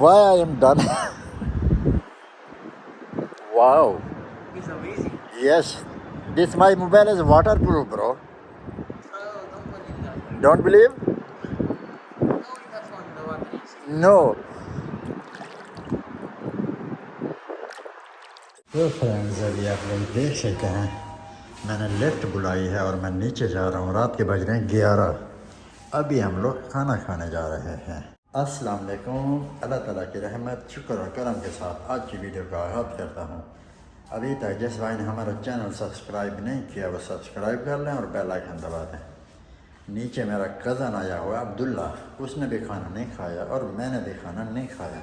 Why I am done? Wow. It's amazing. Yes. This my mobile is waterproof, bro. Oh, don't believe that. Don't believe? No, it has one the water. No. तो friends अभी आप लोग देख सकते हैं मैंने lift बुलाई है और मैं नीचे जा रहा हूँ। रात के बज रहे हैं 11। अभी हम लोग खाना खाने जा रहे हैं। अस्सलाम वालेकुम। अल्लाह ताला की रहमत शुक्र और करम के साथ आज की वीडियो का आगाज़ करता हूँ। अभी तक जिस भाई ने हमारा चैनल सब्सक्राइब नहीं किया वो सब्सक्राइब कर लें और बेल आइकन दबा दें। नीचे मेरा कज़न आया हुआ अब्दुल्ला, उसने भी खाना नहीं खाया और मैंने भी खाना नहीं खाया।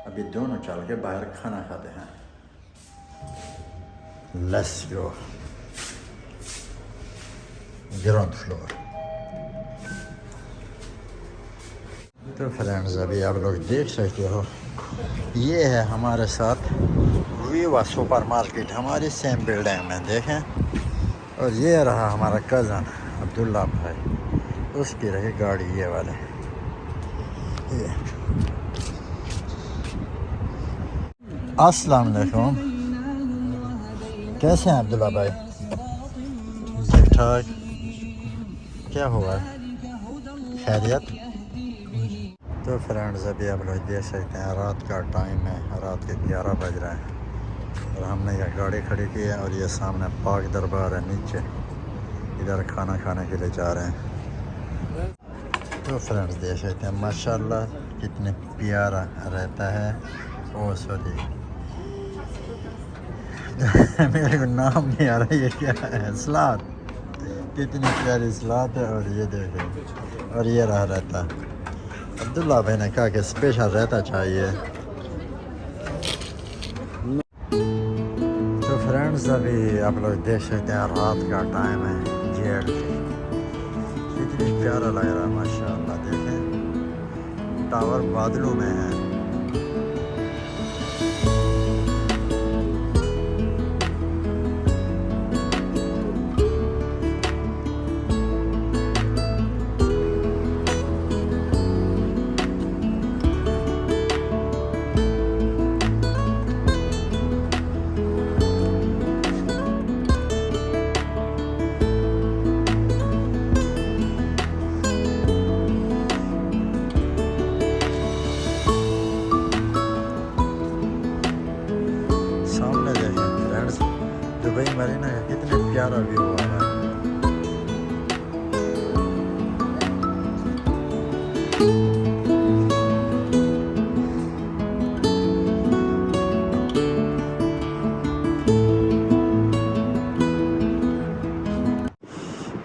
अभी दोनों चल के बाहर खाना खाते हैं। Let's go. Ground floor. तो फ्रेंड्स अभी आप लोग देख सकते हो ये है हमारे साथ वीवा सुपर मार्केट हमारी सेम बिल्डिंग में देखें। और ये रहा हमारा कज़न अब्दुल्ला भाई, उसकी रही गाड़ी ये वाले। ये अस्सलाम वालेकुम। कैसे हैं अब्दुल्ला भाई? ठीक ठाक। क्या हुआ, खैरियत? तो फ्रेंड्स अभी आप लोग देख सकते हैं रात का टाइम है, रात के 11 बज रहे हैं और हमने यह गाड़ी खड़ी की है और ये सामने पाक दरबार है नीचे, इधर खाना खाने के लिए जा रहे हैं। तो फ्रेंड्स देख सकते हैं माशाल्लाह कितने प्यारा रहता है। ओ सॉरी मेरे को नाम नहीं आ रहा, ये क्या है? सलाद। कितनी प्यारी सलाद है। और ये देखें, और ये रहा रहता। अब्दुल्ला भाई ने कहा कि स्पेशल रहता चाहिए। तो फ्रेंड्स अभी आप लोग देख सकते हैं रात का टाइम है, जेल कितनी प्यारा लग रहा है माशाल्लाह। देखें टावर बादलों में है। सामने देखें फ्रेंड्स दुबई मरीना का कितने प्यारा व्यू आ रहा है।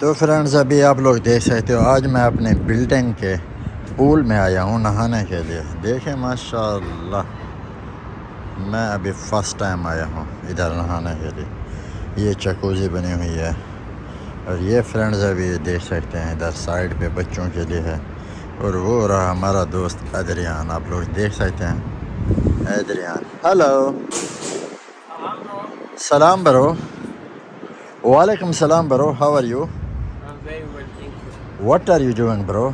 तो फ्रेंड्स अभी आप लोग देख सकते हो आज मैं अपने बिल्डिंग के पूल में आया हूँ नहाने के लिए। देखें माशाल्लाह मैं अभी फ़र्स्ट टाइम आया हूँ इधर नहाने के लिए। ये जकूज़ी बनी हुई है और ये फ्रेंड्स अभी देख सकते हैं इधर साइड पे बच्चों के लिए है। और वो रहा हमारा दोस्त अदरियान, आप लोग देख सकते हैं अदरियान। हेलो सलाम ब्रो। वालेकुम सलाम bro, how are you? I'm very well, thank you. What are you doing bro?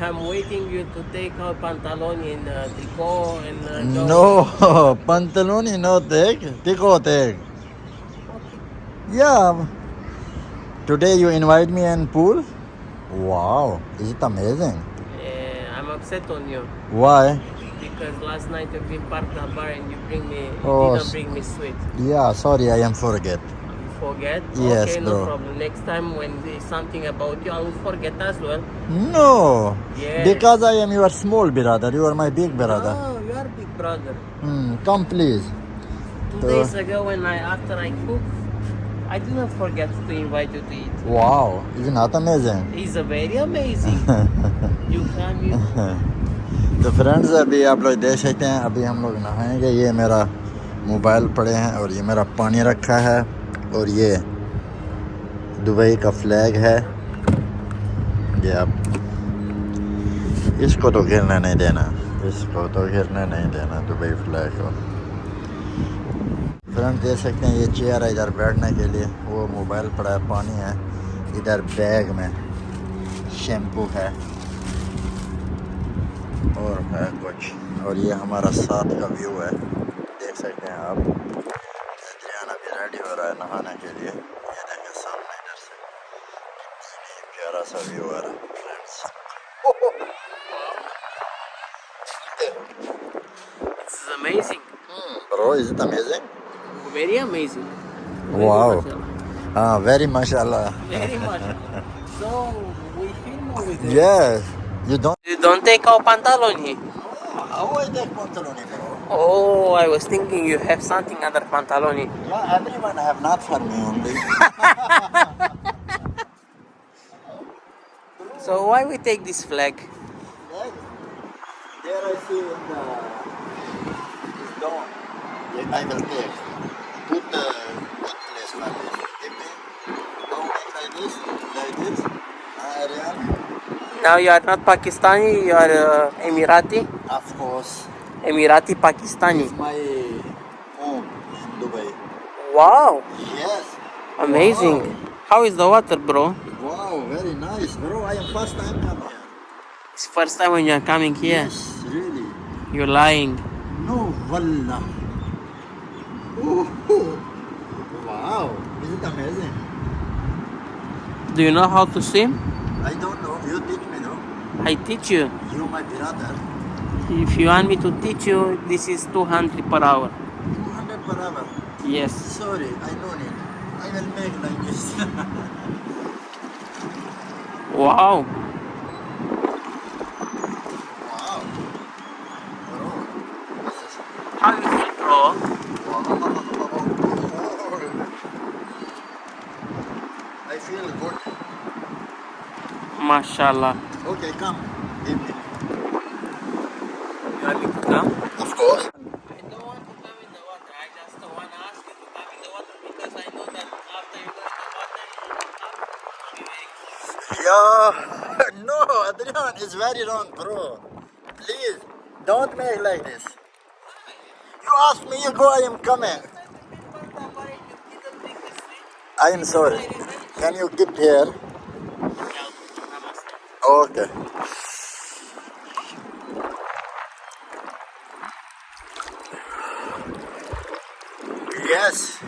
I'm waiting you to take out pantalon in tricot and No, pantaloni no take, tico take. Yeah. Today you invite me in pool? Wow, is it amazing? I'm upset on you Why? because last night you've been parked at the bar and you Oh, didn't bring me sweet. Yeah, sorry, I am forget. Forget? Yes, okay, bro. no problem. Next time when there's something about you, I will forget as well. No, Yes. because I am your small brother, you are my big brother. Oh, you are big brother. Come please. 2 days ago when after I cook, I didn't forget to invite you to eat. Wow, isn't that amazing? It's very amazing. You come, तो friends अभी आप लोग देख सकते हैं अभी हम लोग नहाएंगे। ये मेरा मोबाइल पड़े हैं और ये मेरा पानी रखा है और ये दुबई का फ्लैग है। ये आप इसको तो गिरने नहीं देना, इसको तो गिरने नहीं देना दुबई फ्लैग को। फ्रेंड्स देख सकते हैं ये चेयर है इधर बैठने के लिए, वो मोबाइल पड़ा है, पानी है, इधर बैग में शैम्पू है। اور ہے کچھ. اور یہ ہمارا ساتھ کا ویو ہے, دیکھ سکتے ہیں آپ. ادریان ابھی ریڈی ہو رہا ہے نہانے کے لیے. یہ دیکھیں سامنے ادھر سے کتنی پیارا سا ویو ہے friends. This is amazing. Bro, is it amazing? Very amazing. Wow. Mashallah. Very mashallah. Very much. So we film or we go? Yes. You don't. You don't take our pantalon here. How I take pantaloni, bro? Oh, I was thinking you have something under pantalon here. Yeah, everyone have not for me only. So why we take this flag? There I see in the this dome. I will take. Put good place for this. Give me. Don't make like this. Arian. Now you are not Pakistani, you are Emirati. Of course. Emirati Pakistani. It's my home in Dubai. Wow, Yes. amazing. Wow. How is the water, bro? Wow, very nice, bro. I am first time coming here. It's first time when you are coming here. Yes, really. You're lying. No, wallah. Ooh. Wow, is it amazing? Do you know how to swim? I don't know. You teach me, no? I teach you. You my brother. If you want me to teach you, this is 200 per hour. 200 per hour. Yes. Sorry, I don't need. I will make like this. Wow. Wow. Bro, this is How you feel, bro? I feel good. Mashallah. Okay, come. Give me. You want me to come? Of course. I don't want to come in the water. I just want to ask you to come in the water because I know that after you go in the water, you will come. Be very close. Yeah. No, Adrian, it's very wrong, bro. Please, don't make like this. You ask me, you go, I am coming. I am sorry. Can you keep here? Okay. Yes.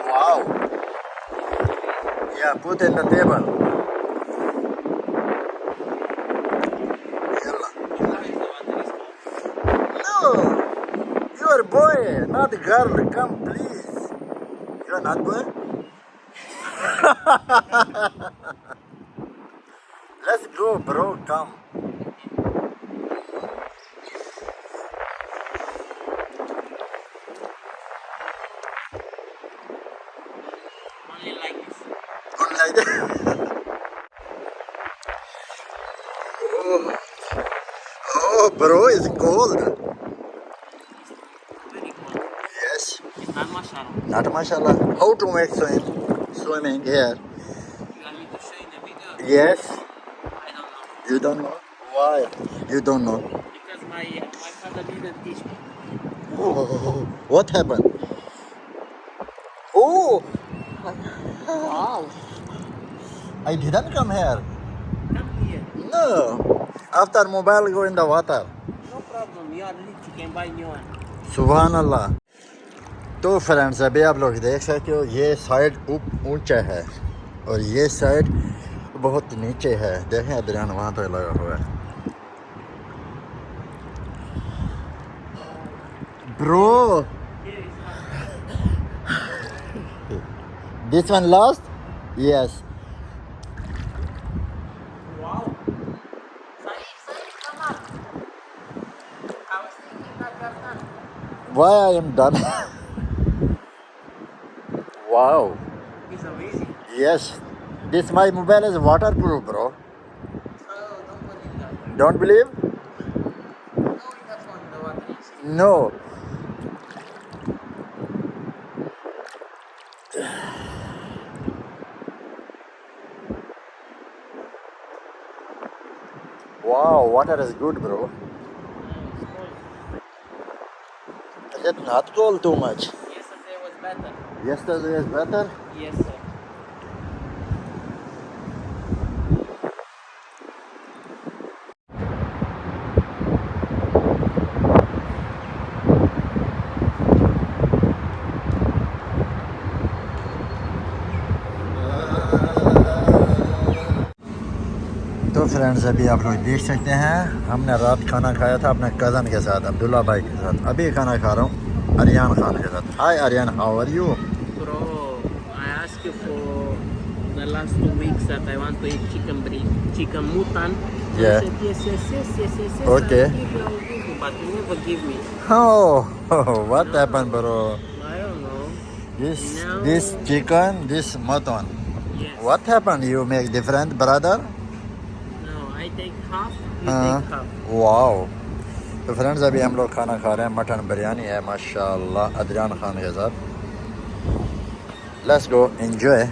Wow. Yeah, put in the table. Yalla. No, you are boy, not girl. Come, please. You are not boy. Let's go, bro. Come. Only like this. Like that. Oh, bro, it's cold. Very cold. Yes. It's not mashallah. Not mashallah. How to make swimming here? You want me to show you the video? Yes. I don't know. You don't know? Why? You don't know. Because my father didn't teach me. Oh, what happened? Oh, Wow. I didn't come here. Come here. No. After mobile go in the water. No problem. You are rich. You can buy new one. सुभान अल्लाह. तो friends अभी आप लोग देख सकते हो ये side ऊंचा है और ये साइड बहुत नीचे है. देखें अदरियान वहाँ तक लगा हुआ है. Bro, this one lost? Yes. Wow. Sorry, come on. I was thinking that you are done. Why I am done? Wow. It's amazing. Yes. This my mobile is waterproof, bro. Oh, don't believe that. Don't believe? No, you have fun in the water. You see. No. Wow, water is good, bro. It's cold. Is it not cold too much? Yesterday was better. Yesterday is better. Yes, sir. تو friends ابھی آپ لوگ دیکھ سکتے ہیں ہم نے رات کھانا کھایا تھا اپنے کزن کے ساتھ عبداللہ بھائی کے ساتھ. ابھی کھانا کھا رہا ہوں اریان خان کے ساتھ. Hi Aryan, how are you? Bro, I asked you for the last 2 weeks that I want to eat chicken mutton. Yeah. You said yes. Okay. I'll give you, but you never give me. Oh, what happened, bro? I don't know. No. This chicken, this mutton. Yes. What happened? You make different, brother? No, I take half, you take half. واو. تو friends ابھی ہم لوگ کھانا کھا رہے ہیں, mutton biryani ہے ماشاء اللہ ادریان خان کے ساتھ. Let's go enjoy.